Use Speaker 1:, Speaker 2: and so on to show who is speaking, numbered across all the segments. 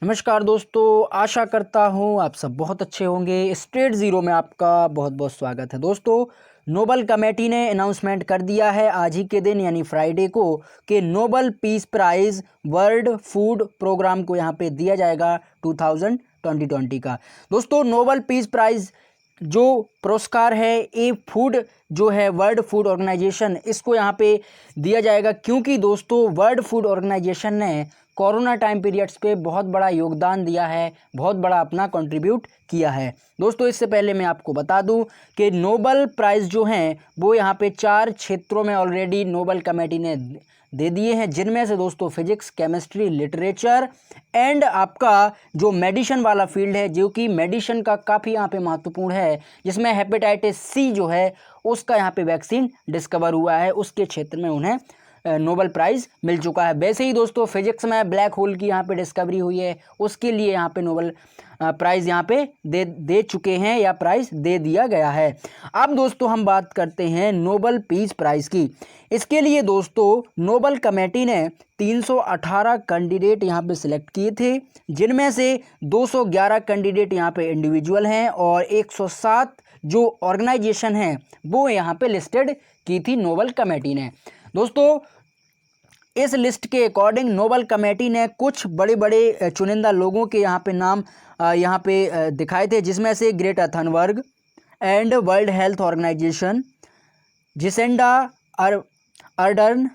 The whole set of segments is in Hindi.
Speaker 1: नमस्कार दोस्तों, आशा करता हूँ आप सब बहुत अच्छे होंगे। स्ट्रेट ज़ीरो में आपका बहुत बहुत स्वागत है। दोस्तों, नोबल कमेटी ने अनाउंसमेंट कर दिया है आज ही के दिन यानी फ्राइडे को कि Nobel peace prize world food programme को यहाँ पे दिया जाएगा 2020 का। दोस्तों, नोबल पीस प्राइज़ जो पुरस्कार है ये फूड जो है वर्ल्ड फूड ऑर्गेनाइजेशन इसको यहाँ पे दिया जाएगा, क्योंकि दोस्तों वर्ल्ड फूड ऑर्गेनाइजेशन ने कोरोना टाइम पीरियड्स पे बहुत बड़ा योगदान दिया है, बहुत बड़ा अपना कंट्रीब्यूट किया है। दोस्तों, इससे पहले मैं आपको बता दूं कि नोबल प्राइज़ जो हैं वो यहाँ पे 4 क्षेत्रों में ऑलरेडी नोबल कमेटी ने दे दिए हैं, जिनमें से दोस्तों फिजिक्स, केमिस्ट्री, लिटरेचर एंड आपका जो मेडिसिन वाला फील्ड है, जो कि मेडिसिन का काफ़ी यहाँ पे महत्वपूर्ण है, जिसमें हेपेटाइटिस सी जो है उसका यहाँ पे वैक्सीन डिस्कवर हुआ है, उसके क्षेत्र में उन्हें नोबल प्राइज़ मिल चुका है। वैसे ही दोस्तों फिजिक्स में ब्लैक होल की यहाँ पे डिस्कवरी हुई है, उसके लिए यहाँ पे नोबल प्राइज़ यहाँ पे दे चुके हैं या प्राइज़ दे दिया गया है। अब दोस्तों हम बात करते हैं नोबल पीस प्राइज़ की। इसके लिए दोस्तों नोबल कमेटी ने 318 कैंडिडेट यहाँ पे सिलेक्ट किए थे, जिनमें से 211 कैंडिडेट यहाँ पे इंडिविजुअल हैं और 107 जो ऑर्गेनाइजेशन हैं वो यहाँ पे लिस्टेड की थी नोबल कमेटी ने। दोस्तों, इस लिस्ट के अकॉर्डिंग नोबल कमेटी ने कुछ बड़े बड़े चुनिंदा लोगों के यहाँ पे नाम यहाँ पे दिखाए थे, जिसमें से Greta Thunberg and World Health Organization, Jacinda Ardern,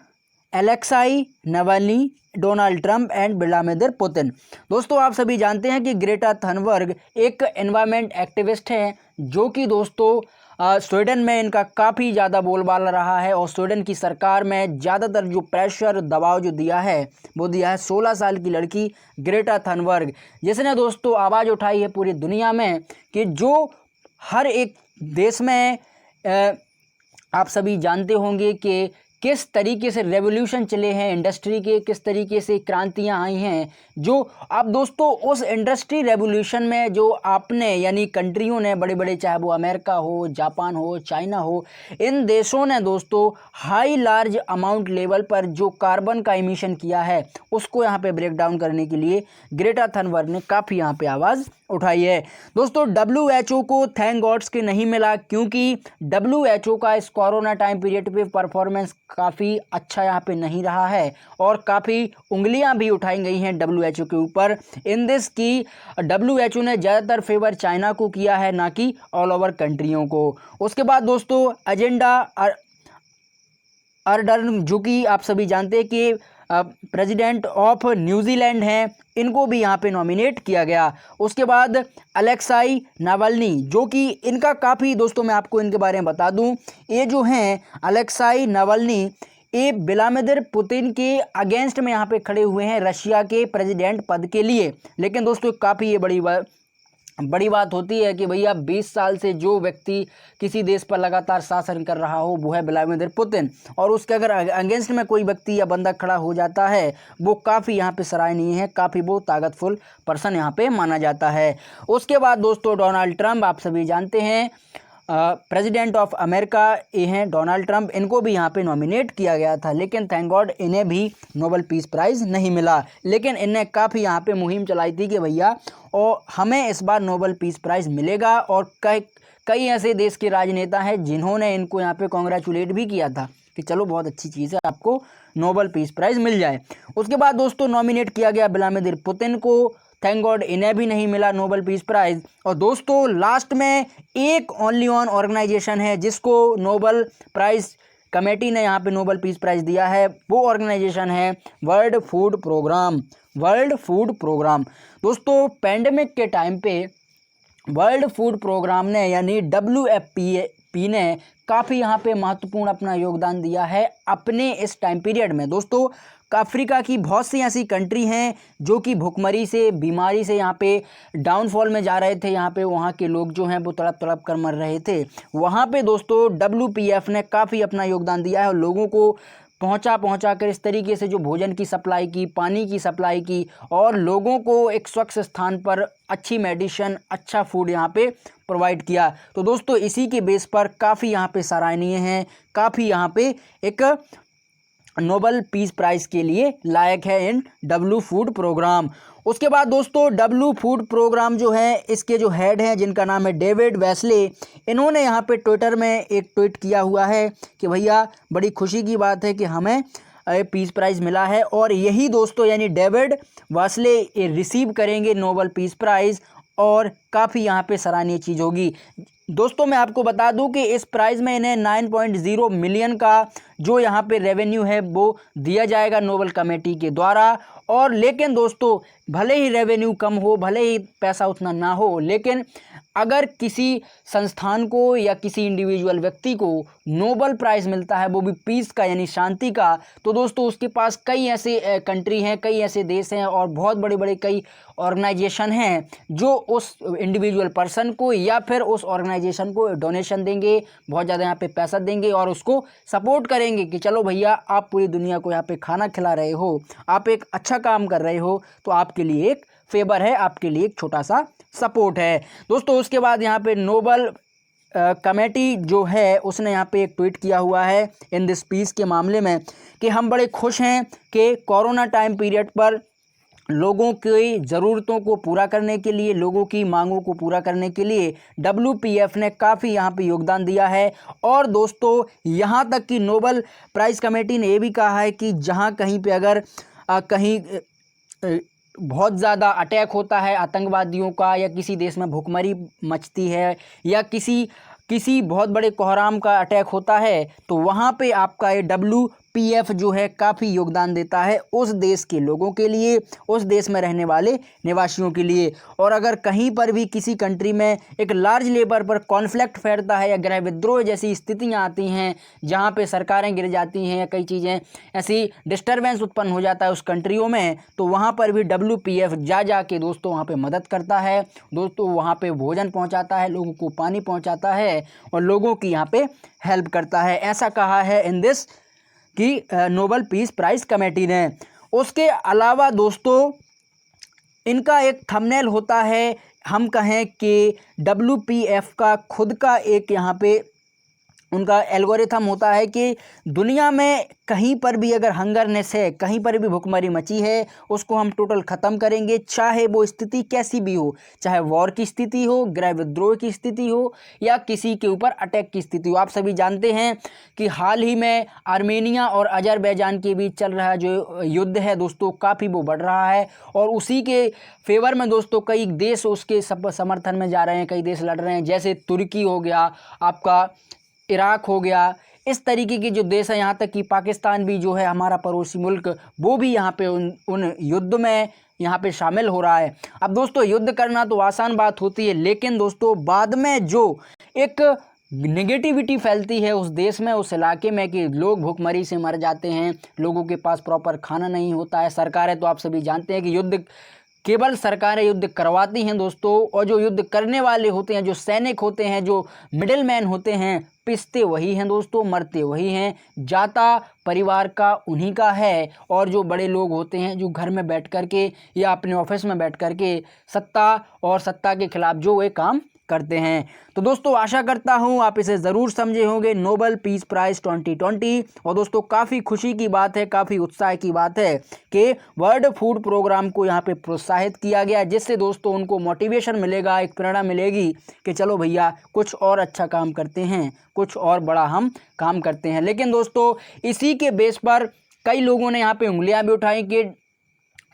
Speaker 1: Alexei Navalny, Donald Trump and Vladimir Putin. दोस्तों, आप सभी जानते हैं कि ग्रेटा थनबर्ग एक एनवायरमेंट एक्टिविस्ट हैं, जो कि दोस्तों स्वीडन में इनका काफ़ी ज़्यादा बोलबाला रहा है और स्वीडन की सरकार में ज़्यादातर जो प्रेशर दबाव जो दिया है वो दिया है 16 साल की लड़की ग्रेटा थनबर्ग, जिसने दोस्तों आवाज़ उठाई है पूरी दुनिया में कि जो हर एक देश में आप सभी जानते होंगे कि किस तरीके से रेवोल्यूशन चले हैं इंडस्ट्री के, किस तरीके से क्रांतियां आई हैं। जो अब दोस्तों उस इंडस्ट्री रेवोल्यूशन में जो आपने यानी कंट्रियों ने बड़े बड़े, चाहे वो अमेरिका हो, जापान हो, चाइना हो, इन देशों ने दोस्तों हाई लार्ज अमाउंट लेवल पर जो कार्बन का इमिशन किया है उसको यहाँ पे ब्रेक डाउन करने के लिए ग्रेटा थनबर्ग ने काफ़ी यहाँ पे आवाज़ उठाई है। दोस्तों, WHO को थैंक गॉड्स के नहीं मिला, क्योंकि WHO का इस कोरोना टाइम पीरियड पे परफॉर्मेंस काफ़ी अच्छा यहाँ पे नहीं रहा है और काफ़ी उंगलियां भी उठाई गई हैं WHO के ऊपर। इन दिस की WHO ने ज़्यादातर फेवर चाइना को किया है, ना कि ऑल ओवर कंट्रियों को। उसके बाद दोस्तों एजेंडा अर्डर्न, जो कि आप सभी जानते हैं कि प्रेसिडेंट ऑफ न्यूजीलैंड हैं, इनको भी यहाँ पे नॉमिनेट किया गया। उसके बाद अलेक्साई नावल्नी, जो कि इनका काफ़ी दोस्तों मैं आपको इनके बारे में बता दूं, ये जो हैं अलेक्साई नावल्नी, ये व्लादिमीर पुतिन के अगेंस्ट में यहाँ पे खड़े हुए हैं रशिया के प्रेसिडेंट पद के लिए। लेकिन दोस्तों काफ़ी ये बड़ी बात होती है कि भैया 20 साल से जो व्यक्ति किसी देश पर लगातार शासन कर रहा हो वो है व्लादिमीर पुतिन, और उसके अगर अगेंस्ट में कोई व्यक्ति या बंदा खड़ा हो जाता है वो काफ़ी यहाँ पे सराहनीय है, काफ़ी वो ताकतफुल पर्सन यहाँ पे माना जाता है। उसके बाद दोस्तों डोनाल्ड ट्रंप, आप सभी जानते हैं प्रेसिडेंट ऑफ अमेरिका ये हैं डोनाल्ड ट्रंप, इनको भी यहाँ पे नॉमिनेट किया गया था, लेकिन थैंक गॉड इन्हें भी नोबल पीस प्राइज़ नहीं मिला। लेकिन इन्हें काफ़ी यहाँ पे मुहिम चलाई थी कि भैया और हमें इस बार नोबल पीस प्राइज़ मिलेगा, और कई ऐसे देश के राजनेता हैं जिन्होंने इनको यहाँ पे कॉन्ग्रेचुलेट भी किया था कि चलो बहुत अच्छी चीज़ है, आपको नोबल पीस प्राइज़ मिल जाए। उसके बाद दोस्तों नॉमिनेट किया गया व्लादिमीर पुतिन को, थैंक गॉड इन्हें भी नहीं मिला नोबल पीस प्राइज़। और दोस्तों लास्ट में एक ओनली वन ऑर्गेनाइजेशन है जिसको नोबल प्राइज़ कमेटी ने यहाँ पे नोबल पीस प्राइज़ दिया है, वो ऑर्गेनाइजेशन है world food programme. World food programme दोस्तों पैंडेमिक के टाइम पे वर्ल्ड फूड प्रोग्राम ने यानी WFP ने काफ़ी यहाँ पे महत्वपूर्ण अपना योगदान दिया है अपने इस टाइम पीरियड में। दोस्तों अफ्रीका की बहुत सी ऐसी कंट्री हैं जो कि भुखमरी से, बीमारी से यहाँ पे डाउनफॉल में जा रहे थे, यहाँ पे वहाँ के लोग जो हैं वो तड़प तड़प कर मर रहे थे। वहाँ पे दोस्तों WPF ने काफ़ी अपना योगदान दिया है और लोगों को पहुँचा कर इस तरीके से जो भोजन की सप्लाई की, पानी की सप्लाई की, और लोगों को एक स्वच्छ स्थान पर अच्छी मेडिसिन, अच्छा फूड यहाँ पे प्रोवाइड किया। तो दोस्तों इसी के बेस पर काफ़ी यहाँ पे सराहनीय हैं, काफ़ी यहाँ पे एक नोबल पीस प्राइज़ के लिए लायक है इन डब्ल्यू फूड प्रोग्राम। उसके बाद दोस्तों डब्ल्यू फूड प्रोग्राम जो है, इसके जो हेड हैं जिनका नाम है डेविड वेस्ले, इन्होंने यहाँ पे ट्विटर में एक ट्वीट किया हुआ है कि भैया बड़ी खुशी की बात है कि हमें पीस प्राइज़ मिला है, और यही दोस्तों यानी डेविड वेस्ले रिसीव करेंगे नोबल पीस प्राइज़, और काफ़ी यहाँ पे सराहनीय चीज़ होगी। दोस्तों मैं आपको बता दूं कि इस प्राइज़ में इन्हें 9.0 मिलियन का जो यहाँ पे रेवेन्यू है वो दिया जाएगा नोबल कमेटी के द्वारा। और लेकिन दोस्तों भले ही रेवेन्यू कम हो, भले ही पैसा उतना ना हो, लेकिन अगर किसी संस्थान को या किसी इंडिविजुअल व्यक्ति को नोबल प्राइज़ मिलता है, वो भी पीस का यानी शांति का, तो दोस्तों उसके पास कई ऐसे कंट्री हैं, कई ऐसे देश हैं और बहुत बड़े बड़े कई ऑर्गेनाइजेशन हैं जो उस इंडिविजुअल पर्सन को या फिर उस ऑर्गेनाइजेशन को डोनेशन देंगे, बहुत ज़्यादा यहाँ पे पैसा देंगे और उसको सपोर्ट करेंगे कि चलो भैया आप पूरी दुनिया को यहाँ पे खाना खिला रहे हो, आप एक अच्छा काम कर रहे हो, तो आपके लिए एक फेवर है, आपके लिए एक छोटा सा सपोर्ट है दोस्तों। उसके बाद यहाँ पे नोबल कमेटी जो है उसने यहाँ पे एक ट्वीट किया हुआ है इन दिस पीस के मामले में कि हम बड़े खुश हैं कि कोरोना टाइम पीरियड पर लोगों की ज़रूरतों को पूरा करने के लिए, लोगों की मांगों को पूरा करने के लिए WPF ने काफ़ी यहाँ पे योगदान दिया है। और दोस्तों यहाँ तक कि नोबल प्राइज़ कमेटी ने ये भी कहा है कि जहाँ कहीं पे अगर कहीं बहुत ज़्यादा अटैक होता है आतंकवादियों का, या किसी देश में भुखमरी मचती है, या किसी बहुत बड़े कोहराम का अटैक होता है, तो वहाँ पे आपका ये WPF जो है काफ़ी योगदान देता है उस देश के लोगों के लिए, उस देश में रहने वाले निवासियों के लिए। और अगर कहीं पर भी किसी कंट्री में एक लार्ज लेवल पर कॉन्फ्लिक्ट फैलता है या गृह विद्रोह जैसी स्थितियाँ आती हैं जहाँ पे सरकारें गिर जाती हैं या कई चीज़ें ऐसी डिस्टर्बेंस उत्पन्न हो जाता है उस कंट्रियों में, तो वहाँ पर भी WPF जा के दोस्तों वहाँ पे मदद करता है दोस्तों, वहाँ पे भोजन पहुँचाता है, लोगों को पानी पहुँचाता है और लोगों की यहाँ पे हेल्प करता है। ऐसा कहा है इन दिस कि नोबल पीस प्राइज़ कमेटी ने। उसके अलावा दोस्तों इनका एक थंबनेल होता है, हम कहें कि WPF का खुद का एक यहाँ पे उनका एल्गोरिथम होता है कि दुनिया में कहीं पर भी अगर हंगरनेस है, कहीं पर भी भुखमरी मची है, उसको हम टोटल ख़त्म करेंगे, चाहे वो स्थिति कैसी भी हो, चाहे वॉर की स्थिति हो, गृह विद्रोह की स्थिति हो, या किसी के ऊपर अटैक की स्थिति हो। आप सभी जानते हैं कि हाल ही में आर्मेनिया और अजरबैजान के बीच चल रहा जो युद्ध है दोस्तों, काफ़ी वो बढ़ रहा है और उसी के फेवर में दोस्तों कई देश उसके समर्थन में जा रहे हैं, कई देश लड़ रहे हैं, जैसे तुर्की हो गया, आपका इराक हो गया, इस तरीके के जो देश हैं, यहाँ तक कि पाकिस्तान भी जो है हमारा पड़ोसी मुल्क, वो भी यहाँ पे उन युद्ध में यहाँ पे शामिल हो रहा है। अब दोस्तों युद्ध करना तो आसान बात होती है, लेकिन दोस्तों बाद में जो एक नेगेटिविटी फैलती है उस देश में, उस इलाके में, कि लोग भूखमरी से मर जाते हैं, लोगों के पास प्रॉपर खाना नहीं होता है, सरकारें तो आप सभी जानते हैं कि युद्ध केवल सरकारें युद्ध करवाती हैं दोस्तों, और जो युद्ध करने वाले होते हैं, जो सैनिक होते हैं, जो मिडिल मैन होते हैं, पिसते वही हैं दोस्तों, मरते वही हैं, जाता परिवार का उन्हीं का है। और जो बड़े लोग होते हैं जो घर में बैठ कर के या अपने ऑफिस में बैठ कर के सत्ता के खिलाफ जो वे काम करते हैं। तो दोस्तों आशा करता हूं आप इसे ज़रूर समझे होंगे, नोबल पीस प्राइज़ 2020। और दोस्तों काफ़ी खुशी की बात है, काफ़ी उत्साह की बात है कि वर्ल्ड फूड प्रोग्राम को यहां पे प्रोत्साहित किया गया, जिससे दोस्तों उनको मोटिवेशन मिलेगा, एक प्रेरणा मिलेगी कि चलो भैया कुछ और अच्छा काम करते हैं, कुछ और बड़ा हम काम करते हैं। लेकिन दोस्तों इसी के बेस पर कई लोगों ने यहाँ पे उंगलियां भी उठाई कि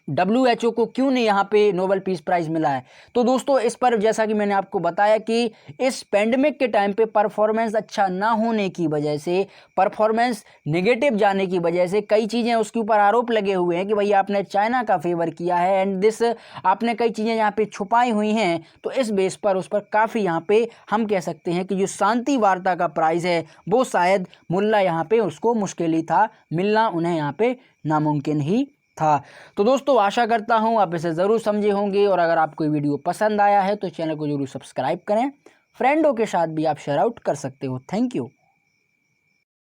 Speaker 1: WHO को क्यों नहीं यहाँ पे नोबल पीस प्राइज़ मिला है। तो दोस्तों इस पर जैसा कि मैंने आपको बताया कि इस पेंडेमिक के टाइम पे परफॉर्मेंस अच्छा ना होने की वजह से, परफॉर्मेंस नेगेटिव जाने की वजह से कई चीज़ें उसके ऊपर आरोप लगे हुए हैं कि भैया आपने चाइना का फेवर किया है एंड दिस, आपने कई चीज़ें यहाँ पे छुपाई हुई हैं। तो इस बेस पर उस पर काफ़ी यहाँ पे हम कह सकते हैं कि जो शांति वार्ता का प्राइज़ है वो शायद मुल्ला यहाँ पे उसको मुश्किल ही था मिलना, उन्हें यहाँ पे नामुमकिन ही था। तो दोस्तों आशा करता हूं आप इसे ज़रूर समझे होंगे, और अगर आपको वीडियो पसंद आया है तो चैनल को जरूर सब्सक्राइब करें, फ्रेंडों के साथ भी आप शेयर आउट कर सकते हो। Thank you.